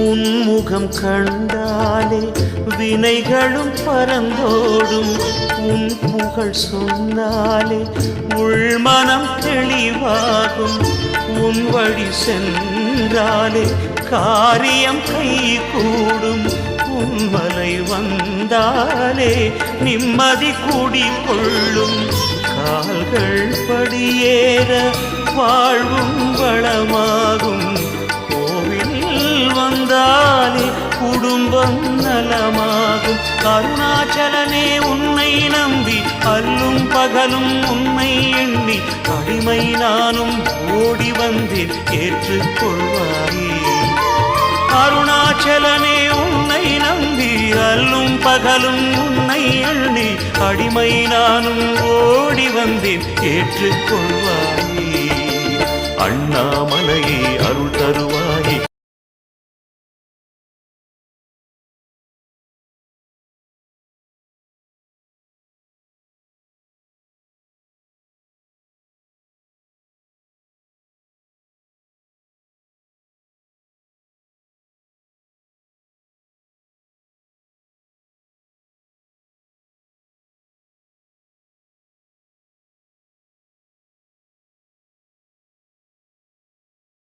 உன்முகம் கண்டாலே வினைகளும் பறந்தோடும். உன் புகழ் சொன்னாலே உள்மனம் தெளிவாகும். உன் வழி சென்றாலே காரியம் கைகூடும். உன்மலை வந்தாலே நிம்மதி குடிகொள்ளும். கால்கள் படியேற வாழ்வும் வளமாகும். கோவில் வந்தாலே குடும்பம் நலமாகும். அருணாச்சலனே உன்னை நம்பி அல்லும் பகலும் உன்னை எண்ணி அடிமை நானும் ஓடி வந்தேன், ஏற்றுக்கொள்வாயே. அருணாச்சலனே உன்னை நம்பி அல்லும் பகலும் உன்னை எண்ணி அடிமை நானும் ஓடி வந்தேன், ஏற்றுக்கொள்வாயே. அண்ணாமலையே அருள் தருவாய்.